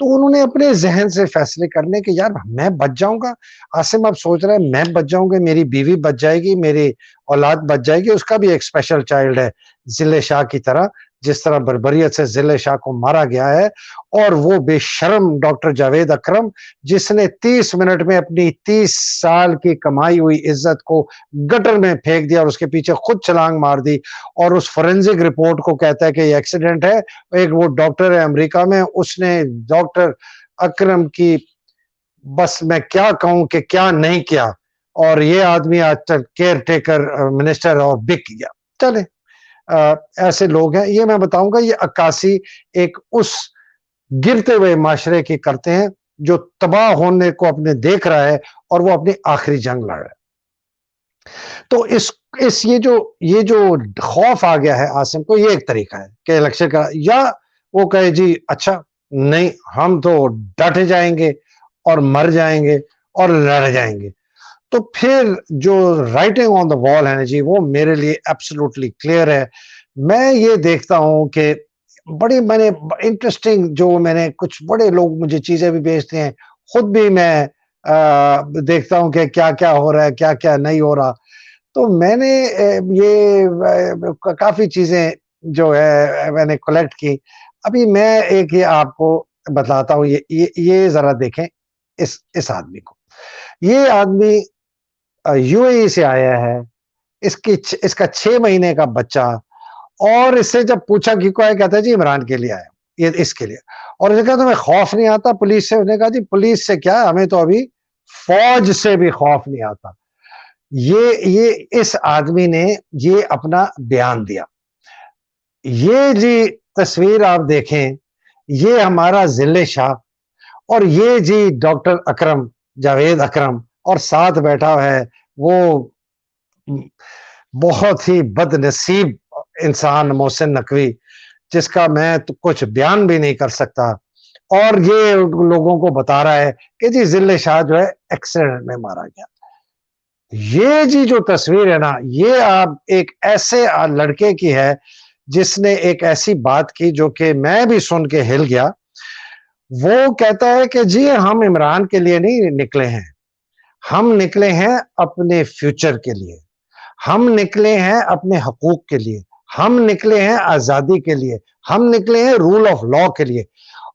تو انہوں نے اپنے ذہن سے فیصلے کرنے کہ یار میں بچ جاؤں گا. عاصم اب سوچ رہا ہے میں بچ جاؤں گا, میری بیوی بچ جائے گی, میری اولاد بچ جائے گی, اس کا بھی ایک اسپیشل چائلڈ ہے ضلع شاہ کی طرح, جس طرح بربریت سے ضلع شاہ کو مارا گیا ہے. اور وہ بے شرم ڈاکٹر جاوید اکرم, جس نے 30 منٹ میں اپنی 30 سال کی کمائی ہوئی عزت کو گٹر میں پھینک دیا اور اس کے پیچھے خود چھلانگ مار دی, اور اس فورینزک رپورٹ کو کہتا ہے کہ یہ ایکسیڈنٹ ہے. ایک وہ ڈاکٹر ہے امریکہ میں, اس نے ڈاکٹر اکرم کی بس میں کیا کہوں کہ کیا نہیں کیا, اور یہ آدمی آج تک کیئر ٹیکر منسٹر اور بک گیا. چلے ایسے لوگ ہیں. یہ میں بتاؤں گا یہ عکاسی ایک اس گرتے ہوئے معاشرے کی کرتے ہیں جو تباہ ہونے کو اپنے دیکھ رہا ہے اور وہ اپنی آخری جنگ لڑ رہا ہے. تو اس یہ جو خوف آ گیا ہے عاصم کو, یہ ایک طریقہ ہے کہ الیکشن کا, یا وہ کہے جی اچھا نہیں ہم تو ڈٹ جائیں گے اور مر جائیں گے اور لڑ جائیں گے. تو پھر جو رائٹنگ آن دا وال ہے نا جی, وہ میرے لیے ایبسولوٹلی کلیئر ہے. میں یہ دیکھتا ہوں کہ میں نے انٹرسٹنگ جو میں نے کچھ بڑے لوگ مجھے چیزیں بھی بھیجتے ہیں, خود بھی میں دیکھتا ہوں کہ کیا کیا ہو رہا ہے کیا کیا نہیں ہو رہا. تو میں نے یہ کافی چیزیں جو ہے میں نے کلیکٹ کی. ابھی میں ایک یہ آپ کو بتلاتا ہوں, یہ ذرا دیکھیں اس آدمی کو. یہ آدمی یو اے ای سے آیا ہے, اس کا 6 مہینے کا بچہ, اور اس سے جب پوچھا کہ کوئی کہتا ہے جی عمران کے لیے آیا, یہ اس کے لیے. اور اس نے کہا تمہیں خوف نہیں آتا پولیس سے؟ اس نے کہا جی پولیس سے کیا, ہمیں تو ابھی فوج سے بھی خوف نہیں آتا. یہ اس آدمی نے یہ اپنا بیان دیا. یہ جی تصویر آپ دیکھیں, یہ ہمارا ضلع شاہ, اور یہ جی ڈاکٹر اکرم جاوید اکرم, اور ساتھ بیٹھا ہے وہ بہت ہی بد نصیب انسان محسن نقوی, جس کا میں تو کچھ بیان بھی نہیں کر سکتا. اور یہ لوگوں کو بتا رہا ہے کہ جی ضلع شاہ جو ہے ایکسیڈنٹ میں مارا گیا. یہ جی جو تصویر ہے نا, یہ آپ ایک ایسے لڑکے کی ہے جس نے ایک ایسی بات کی جو کہ میں بھی سن کے ہل گیا. وہ کہتا ہے کہ جی ہم عمران کے لیے نہیں نکلے ہیں, ہم نکلے ہیں اپنے فیوچر کے لیے, ہم نکلے ہیں اپنے حقوق کے لیے, ہم نکلے ہیں آزادی کے لیے, ہم نکلے ہیں رول آف لا کے لیے.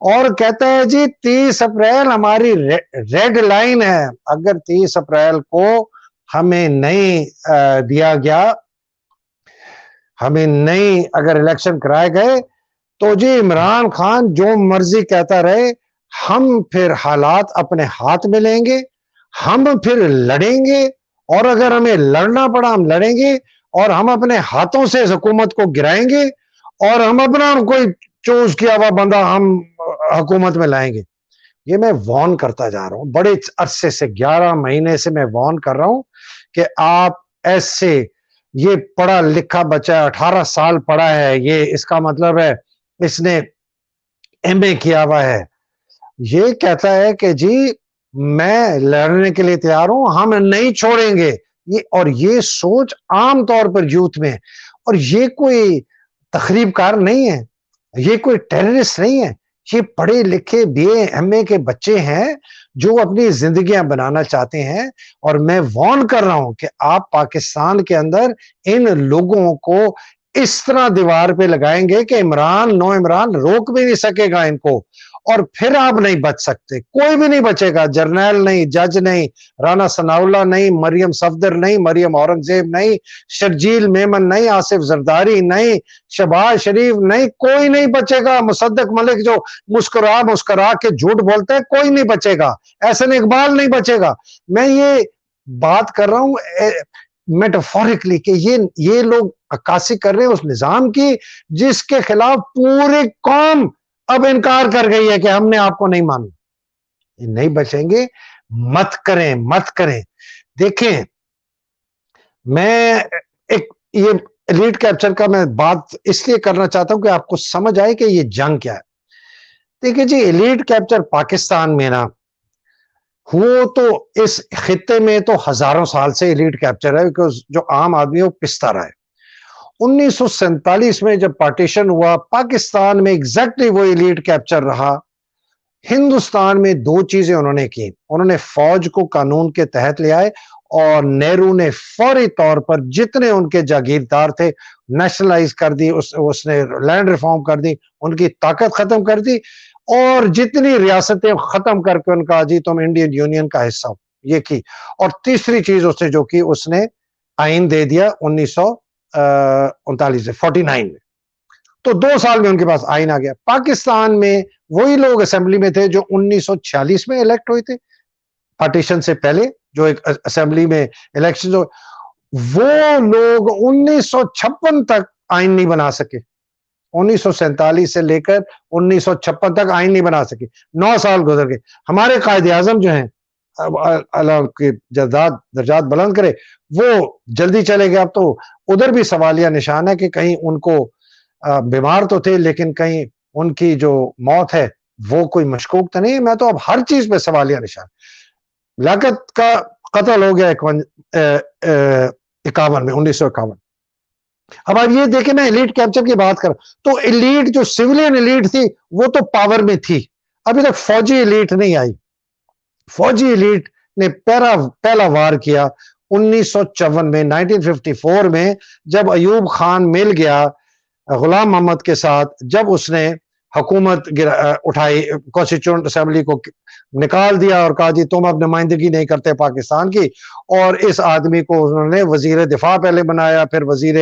اور کہتا ہے جی 30 اپریل ہماری ریڈ لائن ہے, اگر 30 اپریل کو ہمیں نہیں دیا گیا, ہمیں نہیں اگر الیکشن کرائے گئے تو جی عمران خان جو مرضی کہتا رہے, ہم پھر حالات اپنے ہاتھ میں لیں گے, ہم پھر لڑیں گے, اور اگر ہمیں لڑنا پڑا ہم لڑیں گے, اور ہم اپنے ہاتھوں سے اس حکومت کو گرائیں گے, اور ہم اپنا کوئی چوز کیا ہوا بندہ ہم حکومت میں لائیں گے. یہ میں وارن کرتا جا رہا ہوں, بڑے عرصے سے 11 مہینے سے میں وارن کر رہا ہوں کہ آپ ایسے, یہ پڑھا لکھا بچہ ہے, 18 سال پڑھا ہے, یہ اس کا مطلب ہے اس نے ایم اے کیا ہوا ہے, یہ کہتا ہے کہ جی میں لڑنے کے لیے تیار ہوں, ہم نہیں چھوڑیں گے. اور یہ سوچ عام طور پر یوتھ میں, اور یہ کوئی تخریب کار نہیں ہے, یہ کوئی ٹیررسٹ نہیں ہے, یہ پڑھے لکھے بی اے ایم اے کے بچے ہیں جو اپنی زندگیاں بنانا چاہتے ہیں. اور میں وارن کر رہا ہوں کہ آپ پاکستان کے اندر ان لوگوں کو اس طرح دیوار پہ لگائیں گے کہ نو عمران روک بھی نہیں سکے گا ان کو, اور پھر آپ نہیں بچ سکتے, کوئی بھی نہیں بچے گا, جرنیل نہیں, جج نہیں, رانا ثناءاللہ نہیں, مریم صفدر نہیں, مریم اورنگزیب نہیں, شرجیل میمن نہیں, آصف زرداری نہیں, شہباز شریف نہیں, کوئی نہیں بچے گا. مصدق ملک جو مسکرا کے جھوٹ بولتے ہیں, کوئی نہیں بچے گا. احسن اقبال نہیں بچے گا. میں یہ بات کر رہا ہوں میٹافورکلی کہ یہ لوگ عکاسی کر رہے ہیں اس نظام کی جس کے خلاف پوری قوم اب انکار کر گئی ہے کہ ہم نے آپ کو نہیں مانا. یہ نہیں بچیں گے, مت کریں. دیکھیں میں ایک یہ ایلیٹ کیپچر کا میں بات اس لیے کرنا چاہتا ہوں کہ آپ کو سمجھ آئے کہ یہ جنگ کیا ہے. دیکھیں جی ایلیٹ کیپچر پاکستان میں نا, وہ تو اس خطے میں تو ہزاروں سال سے ایلیٹ کیپچر ہے, جو عام آدمی وہ پستا رہا ہے. 1947 میں جب پارٹیشن ہوا پاکستان میں ایگزیکٹلی وہ ایلیٹ کیپچر رہا. ہندوستان میں دو چیزیں انہوں نے کی. انہوں نے فوج کو قانون کے تحت لے آئے اور نہرو نے فوری طور پر جتنے ان کے جاگیردار تھے نیشنلائز کر دی, اس نے لینڈ ریفارم کر دی, ان کی طاقت ختم کر دی, اور جتنی ریاستیں ختم کر کے ان کا جی تم انڈین یونین کا حصہ ہو, یہ کی. اور تیسری چیز اس نے جو کی, اس نے آئین دے دیا 1939 49 میں. تو 2 سال میں ان کے پاس آئین آ گیا. پاکستان میں وہی لوگ اسمبلی میں تھے جو 1946 میں الیکٹ ہوئے تھے, پارٹیشن سے پہلے جو ایک اسمبلی میں الیکشن, وہ لوگ 1956 تک آئین نہیں بنا سکے. 1947 سے لے کر 1956 تک آئین نہیں بنا سکے. 9 سال گزر گئے. ہمارے قائد اعظم جو ہیں, اللہ کے درجات بلند کرے, وہ جلدی چلے گئے. اب تو ادھر بھی سوالیہ نشان ہے کہ کہیں ان کو بیمار تو تھے لیکن کہیں ان کی جو موت ہے وہ کوئی مشکوک تو نہیں. میں تو اب ہر چیز پہ سوالیہ نشان. لیاقت کا قتل ہو گیا 51 میں, 1951. اب آپ یہ دیکھیں, میں ایلیٹ کیپچر کی بات کر, تو ایلیٹ جو سویلین ایلیٹ تھی وہ تو پاور میں تھی, ابھی تک فوجی ایلیٹ نہیں آئی. فوجی ایلیٹ نے پہلا وار کیا 1954 میں, 1954 میں, جب ایوب خان مل گیا غلام محمد کے ساتھ, جب اس نے حکومت اٹھائی, کانسٹیٹیوشنٹ اسمبلی کو نکال دیا اور کہا جی تم اب نمائندگی نہیں کرتے پاکستان کی, اور اس آدمی کو انہوں نے وزیر دفاع پہلے بنایا, پھر وزیر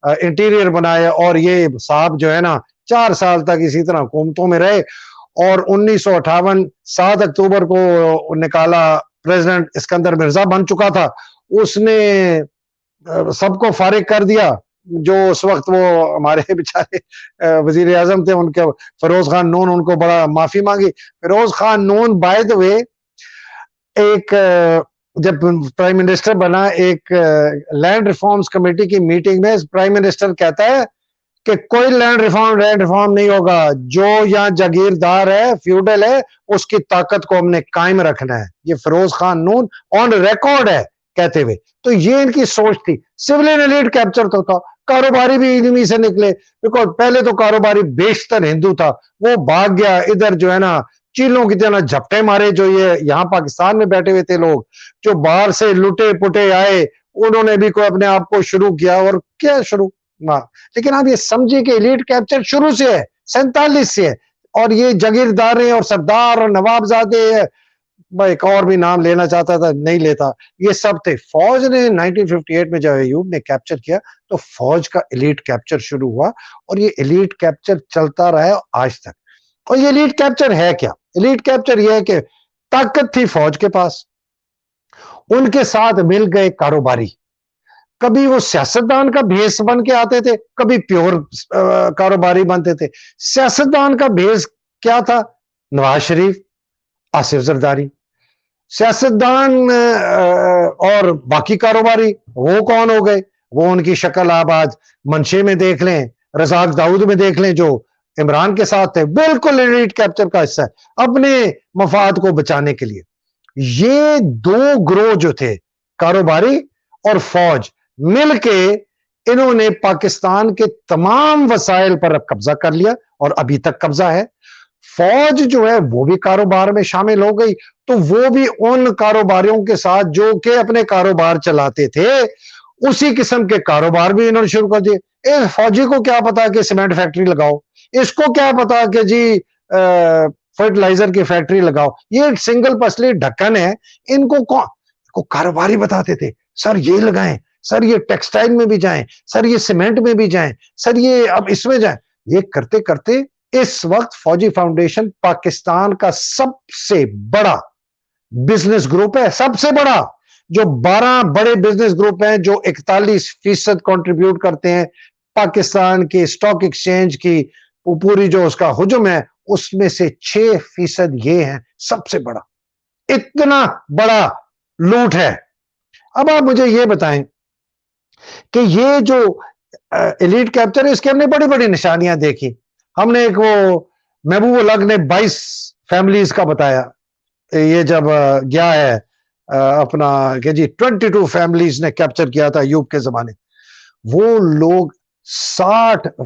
انٹیریئر بنایا, اور یہ صاحب جو ہے نا 4 سال تک اسی طرح حکومتوں میں رہے. اور 1958 7 اکتوبر کو نکالا, پریزیڈنٹ اسکندر مرزا بن چکا تھا, اس نے سب کو فارغ کر دیا. جو اس وقت وہ ہمارے بیچارے وزیر اعظم تھے, ان کے فیروز خان نون, ان کو بڑا معافی مانگی. Feroz Khan Noon by the way ایک جب پرائم منسٹر بنا, ایک لینڈ ریفارمز کمیٹی کی میٹنگ میں پرائم منسٹر کہتا ہے کہ کوئی لینڈ ریفارم نہیں ہوگا, جو یہاں جاگیردار ہے, فیوڈل ہے, اس کی طاقت کو ہم نے قائم رکھنا ہے. یہ فیروز خان نون آن ریکارڈ ہے کہتے ہوئے. تو یہ ان کی سوچ تھی. سویلین ایلیٹ کیپچر تو تھا, کاروباری بھی انہی سے نکلے, بیکاز پہلے تو کاروباری بیشتر ہندو تھا, وہ بھاگ گیا ادھر جو ہے نا چیلوں کی طرح جھپٹے مارے. جو یہ یہاں پاکستان میں بیٹھے ہوئے تھے لوگ, جو باہر سے لٹے پٹے آئے, انہوں نے بھی کوئی اپنے آپ کو شروع کیا, اور کیا شروع. لیکن آپ یہ سمجھے کہ ایلیٹ کیپچر شروع سے ہے, 47 سے ہے, اور یہ جاگیردار اور سردار اور نوابزادے, میں ایک اور بھی نام لینا چاہتا تھا نہیں لیتا, یہ سب تھے. فوج نے 1958 میں جب ایوب نے کیپچر کیا تو فوج کا ایلیٹ کیپچر شروع ہوا, اور یہ ایلیٹ کیپچر چلتا رہا آج تک. اور یہ ایلیٹ کیپچر ہے کیا؟ ایلیٹ کیپچر یہ ہے کہ طاقت تھی فوج کے پاس, ان کے ساتھ مل گئے کاروباری. کبھی وہ سیاستدان کا بھیس بن کے آتے تھے, کبھی پیور کاروباری بنتے تھے. سیاستدان کا بھیس کیا تھا؟ نواز شریف, آصف زرداری. سیاستدان اور باقی کاروباری وہ کون ہو گئے؟ وہ ان کی شکل آپ آج منشے میں دیکھ لیں, رزاق داؤد میں دیکھ لیں, جو عمران کے ساتھ تھے, بالکل ایلیٹ کیپچر کا حصہ ہے اپنے مفاد کو بچانے کے لیے. یہ دو گروہ جو تھے, کاروباری اور فوج, مل کے انہوں نے پاکستان کے تمام وسائل پر قبضہ کر لیا, اور ابھی تک قبضہ ہے. فوج جو ہے وہ بھی کاروبار میں شامل ہو گئی, تو وہ بھی ان کاروباریوں کے ساتھ جو کہ اپنے کاروبار چلاتے تھے, اسی قسم کے کاروبار بھی انہوں نے شروع کر دیے. فوجی کو کیا پتا کہ سیمنٹ فیکٹری لگاؤ, اس کو کیا پتا کہ جی فرٹیلائزر کی فیکٹری لگاؤ. یہ سنگل پسلی ڈھکن ہے. ان کو کاروباری بتاتے تھے, سر یہ لگائیں, سر یہ ٹیکسٹائل میں بھی جائیں, سر یہ سیمنٹ میں بھی جائیں, سر یہ اب اس میں جائیں. یہ کرتے کرتے اس وقت فوجی فاؤنڈیشن پاکستان کا سب سے بڑا بزنس گروپ ہے, سب سے بڑا. جو 12 بڑے بزنس گروپ ہیں جو 41% کنٹریبیوٹ کرتے ہیں پاکستان کی اسٹاک ایکسچینج کی پوری جو اس کا حجم ہے, اس میں سے 6% یہ ہیں سب سے بڑا. اتنا بڑا لوٹ ہے. اب آپ مجھے یہ بتائیں کہ یہ جو ایلیٹ کیپچر ہے, اس کی ہم نے بڑی بڑی نشانیاں دیکھی. ہم نے ایک وہ محبوب الگ نے 22 فیملیز کا بتایا, یہ جب گیا ہے اپنا کہ جی 22 فیملیز نے کیپچر کیا تھا ایوب کے زمانے. وہ لوگ 60%,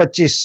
25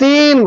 3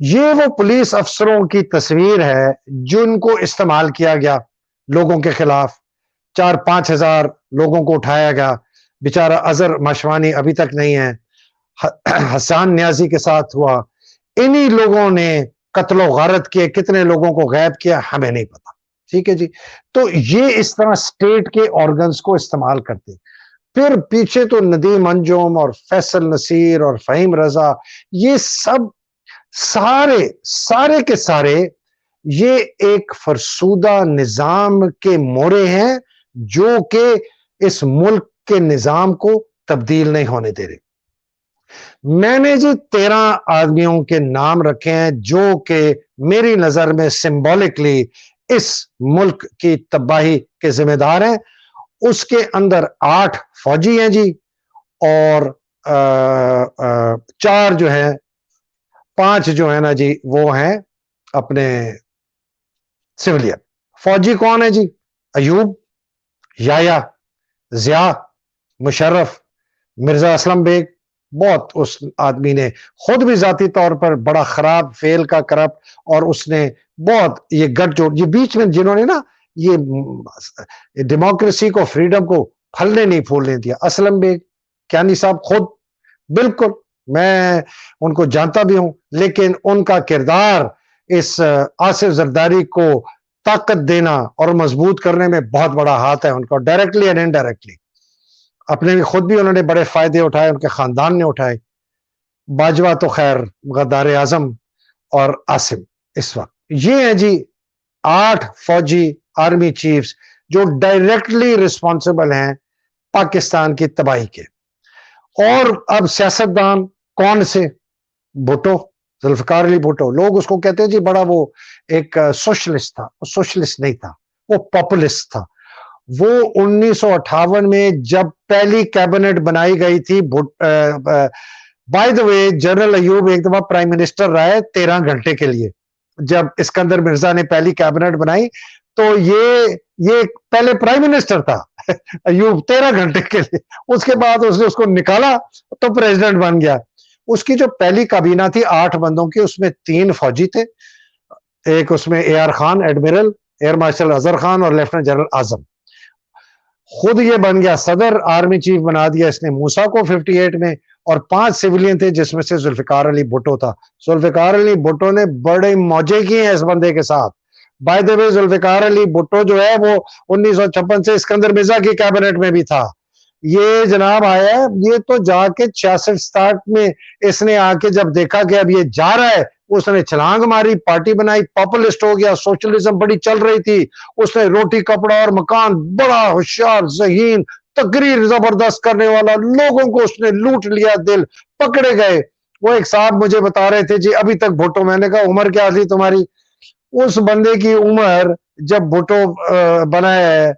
یہ وہ پولیس افسروں کی تصویر ہے جن کو استعمال کیا گیا لوگوں کے خلاف. 4-5 ہزار لوگوں کو اٹھایا گیا. بیچارہ اظہر ماشوانی ابھی تک نہیں ہے. حسان نیازی کے ساتھ ہوا. انہی لوگوں نے قتل و غارت کیے. کتنے لوگوں کو غائب کیا ہمیں نہیں پتا. ٹھیک ہے جی. تو یہ اس طرح اسٹیٹ کے آرگنز کو استعمال کرتے. پھر پیچھے تو ندیم انجم اور فیصل نصیر اور فہیم رضا، یہ سب سارے کے سارے یہ ایک فرسودہ نظام کے مورے ہیں جو کہ اس ملک کے نظام کو تبدیل نہیں ہونے دے رہے. میں نے جی 13 آدمیوں کے نام رکھے ہیں جو کہ میری نظر میں سمبولکلی اس ملک کی تباہی کے ذمہ دار ہیں. اس کے اندر 8 فوجی ہیں جی، اور 4 جو ہیں 5 جو ہے نا جی وہ ہیں اپنے سویلین. فوجی کون ہے جی؟ ایوب، یایا، ضیاء، مشرف، مرزا اسلم بیگ. بہت اس آدمی نے خود بھی ذاتی طور پر بڑا خراب فیل کا کرپٹ، اور اس نے بہت یہ گٹ جوڑ، یہ بیچ میں جنہوں نے نا یہ ڈیموکریسی کو، فریڈم کو پھلنے نہیں پھولنے دیا. اسلم بیگ، کیانی صاحب خود، بالکل میں ان کو جانتا بھی ہوں، لیکن ان کا کردار اس آصف زرداری کو طاقت دینا اور مضبوط کرنے میں بہت بڑا ہاتھ ہے ان کا، ڈائریکٹلی اینڈ انڈائریکٹلی. اپنے خود بھی انہوں نے بڑے فائدے اٹھائے، ان کے خاندان نے اٹھائے. باجوہ تو خیر غدار اعظم اور عاصم اس وقت یہ ہیں جی 8 فوجی آرمی چیفز جو ڈائریکٹلی رسپانسبل ہیں پاکستان کی تباہی کے. اور اب سیاستدان کون سے؟ بھٹو، ذوالفقار علی بھٹو. لوگ اس کو کہتے ہیں جی بڑا وہ ایک سوشلسٹ تھا. وہ سوشلسٹ نہیں تھا، وہ پاپولسٹ تھا. وہ 1958 میں جب پہلی کیبنٹ بنائی گئی تھی، by the way general Ayub ایک دفعہ پرائم منسٹر رہے 13 گھنٹے کے لیے. جب اسکندر مرزا نے پہلی کیبنٹ بنائی تو یہ پہلے پرائم منسٹر تھا ایوب 13 گھنٹے کے لیے. اس کے بعد اس نے اس کو نکالا تو پریزیڈنٹ بن گیا. اس کی جو پہلی کابینہ تھی 8 بندوں کی، اس میں 3 فوجی تھے. ایک اس میں A R Khan admiral, air marshal Azhar Khan, اور لیفٹیننٹ جنرل اعظم. خود یہ بن گیا صدر، آرمی چیف بنا دیا اس نے موسیٰ کو 58 میں. اور 5 سیولین تھے جس میں سے ذوالفقار علی بھٹو تھا. ذوالفقار علی بھٹو نے بڑے موجے کیے ہیں اس بندے کے ساتھ. بائی دا وے ذوالفقار علی بھٹو جو ہے وہ 1956 سے اسکندر مرزا کی کیبنٹ میں بھی تھا. یہ جناب آیا ہے، یہ تو جا کے 66-67 میں اس نے آ کے جب دیکھا کہ اب یہ جا رہا ہے، اس نے چھلانگ ماری، پارٹی بنائی، پاپولسٹ ہو گیا. سوشلزم بڑی چل رہی تھی، اس نے روٹی کپڑا اور مکان، بڑا ہوشیار ذہین تقریر زبردست کرنے والا، لوگوں کو اس نے لوٹ لیا، دل پکڑے گئے. وہ ایک صاحب مجھے بتا رہے تھے جی ابھی تک بھٹو، میں نے کہا عمر کیا تھی تمہاری؟ اس بندے کی عمر جب بھٹو بنا ہے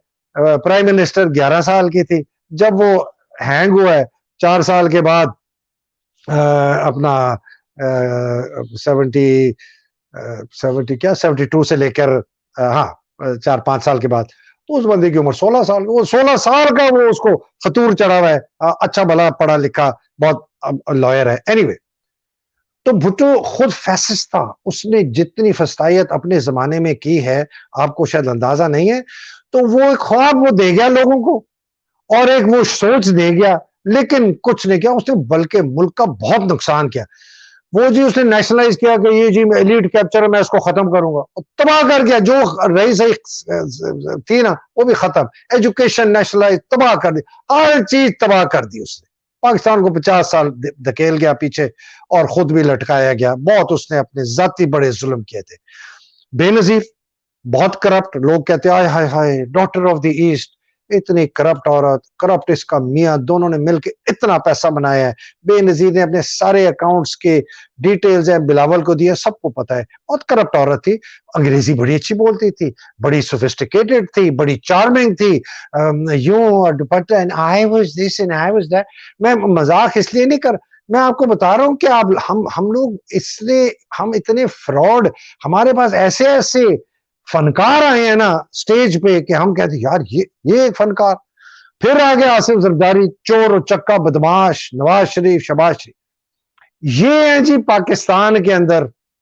پرائم منسٹر 11 سال کی تھی. جب وہ ہینگ ہوا ہے 4 سال کے بعد اپنا 72 سے لے کر 4-5 سال کے بعد، تو اس بندے کی عمر 16 سال. وہ 16 سال کا وہ اس کو فطور چڑھا ہوا ہے. اچھا بھلا پڑھا لکھا بہت لائر ہے. اینی وے، تو بھٹو خود فیسسٹ تھا. اس نے جتنی فسطائیت اپنے زمانے میں کی ہے آپ کو شاید اندازہ نہیں ہے. تو وہ ایک خواب وہ دے گیا لوگوں کو، اور ایک وہ سوچ دے گیا، لیکن کچھ نہیں کیا اس نے، بلکہ ملک کا بہت نقصان کیا. وہ جی اس نے نیشنلائز کیا کہ یہ جی ایلیٹ کیپچر ہے، میں اس کو ختم کروں گا. تباہ کر گیا. جو رہی صحیح تھی نا وہ بھی ختم. ایجوکیشن نیشنلائز، تباہ کر دی، ہر چیز تباہ کر دی اس نے. پاکستان کو 50 سال دھکیل گیا پیچھے، اور خود بھی لٹکایا گیا. بہت اس نے اپنے ذاتی بڑے ظلم کیے تھے. بے نظیر، بہت کرپٹ. لوگ کہتے ہیں ہائے ہائے ڈاٹر آف دی ایسٹ، اتنی کرپٹ عورت، کرپٹ اس کا میاں، دونوں نے مل کے اتنا پیسہ بنایا ہے. بے نظیر نے اپنے سارے اکاؤنٹس کے ڈیٹیلز ہیں بلاول کو دیا، سب کو پتا ہے. بہت کرپٹ عورت تھی. انگریزی بڑی اچھی بولتی تھی، بڑی سوفسٹیکیٹڈ تھی، بڑی چارمنگ تھی. میں مذاق اس لیے نہیں کر، میں آپ کو بتا رہا ہوں کہ ہم لوگ اس لیے ہم اتنے فراڈ، ہمارے پاس ایسے ایسے فنکار آئے ہیں نا سٹیج پہ کہ ہم کہتے ہیں یار یہ ایک فنکار. پھر آگے آصف زرداری، چور و چکا بدماش، نواز شریف، شہباز شریف. یہ ہیں جی پاکستان کے اندر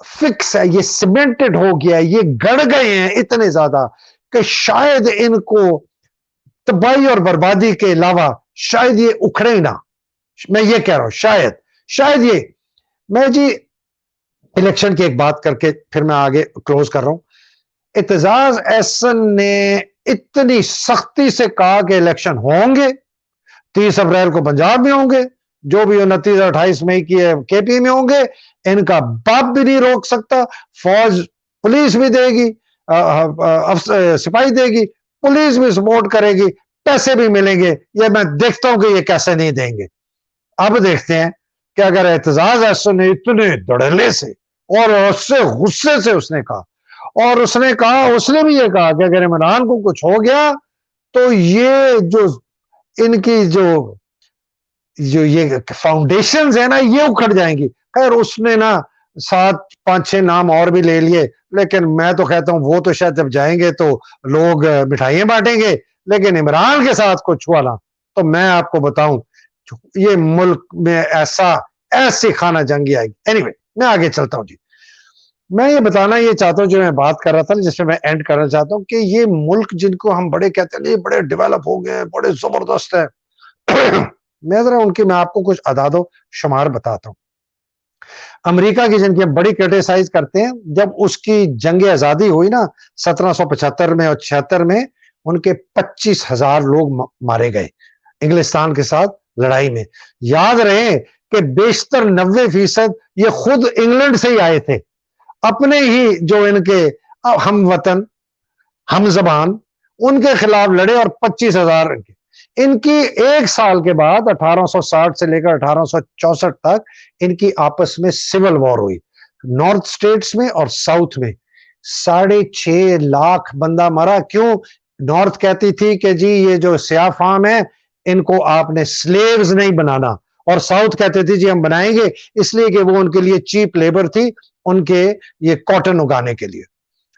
فکس ہے، یہ سیمنٹڈ ہو گیا ہے، یہ گڑ گئے ہیں اتنے زیادہ کہ شاید ان کو تباہی اور بربادی کے علاوہ شاید یہ اکھڑے نہ. میں یہ کہہ رہا ہوں شاید یہ. میں جی الیکشن کی ایک بات کر کے پھر میں آگے کلوز کر رہا ہوں. اعتزاز احسن نے اتنی سختی سے کہا کہ الیکشن ہوں گے، 30 اپریل کو پنجاب میں ہوں گے، جو بھی 29 اور 28 مئی کی کے پی میں ہوں گے، ان کا باپ بھی نہیں روک سکتا. فوج پولیس بھی دے گی، سپاہی دے گی، پولیس بھی سپورٹ کرے گی، پیسے بھی ملیں گے. یہ میں دیکھتا ہوں کہ یہ کیسے نہیں دیں گے. اب دیکھتے ہیں کہ اگر اعتزاز احسن نے اتنے دڑلے سے اور اس سے غصے سے اس نے کہا، اور اس نے بھی یہ کہا کہ اگر عمران کو کچھ ہو گیا تو یہ جو ان کی جو یہ فاؤنڈیشنز ہیں نا یہ اکھڑ جائیں گی. خیر اس نے نا 7-5-6 نام اور بھی لے لیے، لیکن میں تو کہتا ہوں وہ تو شاید جب جائیں گے تو لوگ مٹھائیاں بانٹیں گے، لیکن عمران کے ساتھ کچھ ہوا نا تو میں آپ کو بتاؤں یہ ملک میں ایسی خانہ جنگی آئے گی. anyway میں آگے چلتا ہوں جی. میں یہ بتانا یہ چاہتا ہوں جو میں بات کر رہا تھا جس میں اینڈ کرنا چاہتا ہوں کہ یہ ملک جن کو ہم بڑے کہتے ہیں یہ بڑے ڈیولپ ہو گئے ہیں، بڑے زبردست ہیں، میں ذرا ان کی میں آپ کو کچھ اعداد و شمار بتاتا ہوں. امریکہ کی جن کی ہم بڑی کرٹیسائز کرتے ہیں، جب اس کی جنگ آزادی ہوئی نا 1775 میں اور 76 میں، ان کے 25,000 لوگ مارے گئے انگلستان کے ساتھ لڑائی میں. یاد رہے کہ بیشتر 90% یہ خود انگلینڈ سے ہی آئے تھے، اپنے ہی جو ان کے ہم وطن ہم زبان ان کے خلاف لڑے، اور 25,000 ان کی ایک سال کے بعد 1860 سے لے کر 1864 تک ان کی آپس میں سول وار ہوئی، نارتھ سٹیٹس میں اور ساؤتھ میں. 6.5 لاکھ بندہ مرا. کیوں؟ نارتھ کہتی تھی کہ جی یہ جو سیاہ فام ہے ان کو آپ نے سلیوز نہیں بنانا، اور ساؤتھ کہتے تھے جی ہم بنائیں گے، اس لیے کہ وہ ان کے لیے چیپ لیبر تھی ان کے یہ کاٹن اگانے کے لیے.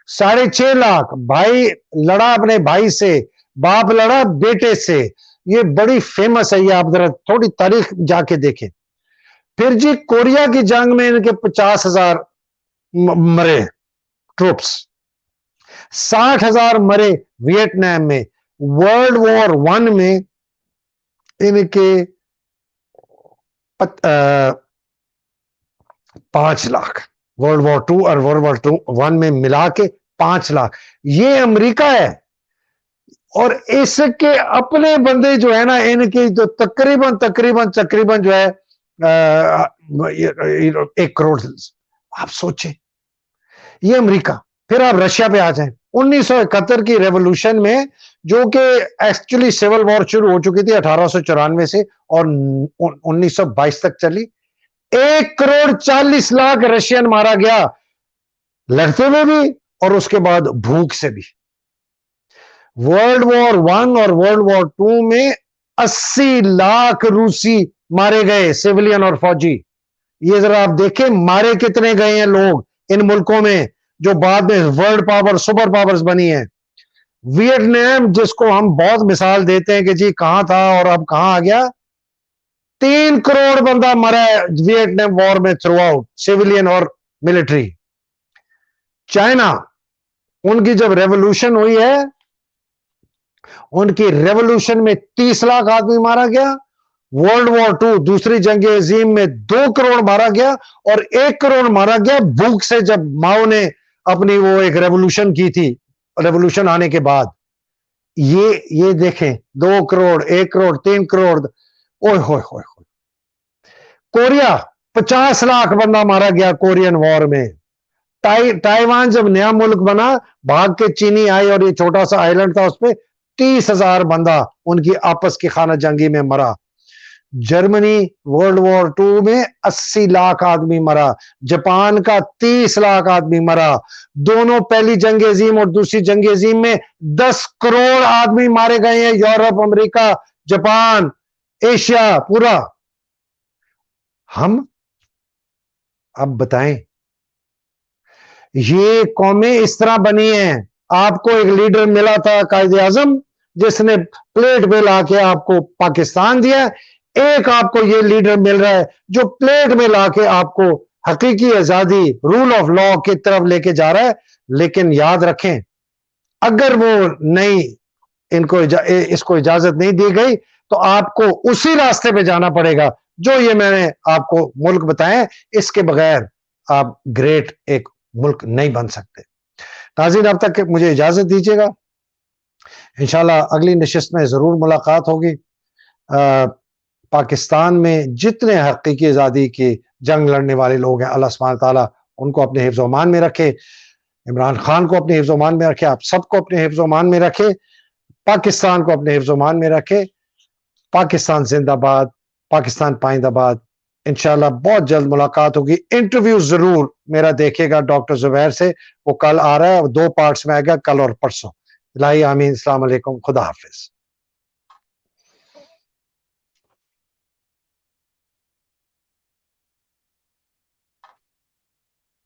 6.5 لاکھ بھائی لڑا اپنے بھائی سے، باپ لڑا بیٹے سے. یہ بڑی فیمس ہے، یہ آپ ذرا تھوڑی تاریخ جا کے دیکھیں. پھر جی کوریا کی جنگ میں ان کے 50,000 مرے ٹروپس، 60,000 مرے ویتنام میں. ورلڈ وار 1 میں ان کے 5 لاکھ، ورلڈ وار 2 اور ورلڈ وار 1 میں ملا کے 5 لاکھ. یہ امریکہ ہے، اور اس کے اپنے بندے جو ہے نا ان کی جو تقریباً جو ہے 1 کروڑ. آپ سوچیں یہ امریکہ. پھر آپ رشیا پہ آ جائیں. 1971 کی ریولوشن میں جو کہ ایکچولی سول وار شروع ہو چکی تھی 1894 سے اور 1922 تک چلی، 1,40,00,000 رشین مارا گیا، لڑتے ہوئے بھی اور اس کے بعد بھوک سے بھی. ورلڈ وار 1 اور ورلڈ وار 2 میں 80 لاکھ روسی مارے گئے، سیولین اور فوجی. یہ ذرا آپ دیکھیں مارے کتنے گئے ہیں لوگ ان ملکوں میں جو بعد میں ورلڈ پاور سپر پاورز بنی ہیں. ویتنام جس کو ہم بہت مثال دیتے ہیں کہ جی کہاں تھا اور اب کہاں آ گیا، 3 کروڑ بندہ مرا ہے ویتنام وار میں تھرو آؤٹ، سیولین اور ملٹری. چائنا ان کی جب ریولوشن ہوئی ہے، ان کی ریولوشن میں 30 لاکھ آدمی مارا گیا. ورلڈ وار 2 دوسری جنگ عظیم میں 2 کروڑ مارا گیا، اور 1 کروڑ مارا گیا بھوک سے جب ماؤ نے اپنی وہ ایک ریولوشن کی تھی. ریولوشن آنے کے بعد یہ دیکھیں 2 کروڑ 1 کروڑ 3 کروڑ. اوہ ہوئے ہوئے ہوئے. کوریا 50 لاکھ بندہ مارا گیا کورین وار میں. تائیوان جب نیا ملک بنا بھاگ کے چینی آئے اور یہ چھوٹا سا آئیلینڈ تھا اس پہ 30,000 بندہ ان کی آپس کی خانہ جنگی میں مرا. جرمنی ورلڈ وار 2 میں 80 لاکھ آدمی مرا. جاپان کا 30 لاکھ آدمی مرا. دونوں پہلی جنگ عظیم اور دوسری جنگ عظیم میں 10 کروڑ آدمی مارے گئے ہیں. یورپ، امریکہ، جاپان، ایشیا پورا. ہم اب بتائیں یہ قومیں اس طرح بنی ہیں. آپ کو ایک لیڈر ملا تھا قائد اعظم جس نے پلیٹ پہ لا کے آپ کو پاکستان دیا. ایک آپ کو یہ لیڈر مل رہا ہے جو پلیٹ میں لا کے آپ کو حقیقی آزادی رول آف لا کی طرف لے کے جا رہا ہے، لیکن یاد رکھیں اگر وہ نہیں اس کو اجازت نہیں دی گئی تو آپ کو اسی راستے پہ جانا پڑے گا جو یہ میں نے آپ کو ملک بتائے، اس کے بغیر آپ گریٹ ایک ملک نہیں بن سکتے۔ ناظرین اب تک مجھے اجازت دیجیے گا، انشاءاللہ اگلی نشست میں ضرور ملاقات ہوگی۔ پاکستان میں جتنے حقیقی آزادی کی جنگ لڑنے والے لوگ ہیں، اللہ سبحانہ تعالیٰ ان کو اپنے حفظ و امان میں رکھے، عمران خان کو اپنے حفظ و امان میں رکھے، آپ سب کو اپنے حفظ و امان میں رکھے، پاکستان کو اپنے حفظ و امان میں رکھے۔ پاکستان زندہ باد، پاکستان پائندہ باد۔ انشاءاللہ بہت جلد ملاقات ہوگی۔ انٹرویو ضرور میرا دیکھے گا ڈاکٹر زبیر سے، وہ کل آ رہا ہے، 2 پارٹس میں آئے گا، کل اور پرسوں۔ الہی آمین۔ السلام علیکم، خدا حافظ۔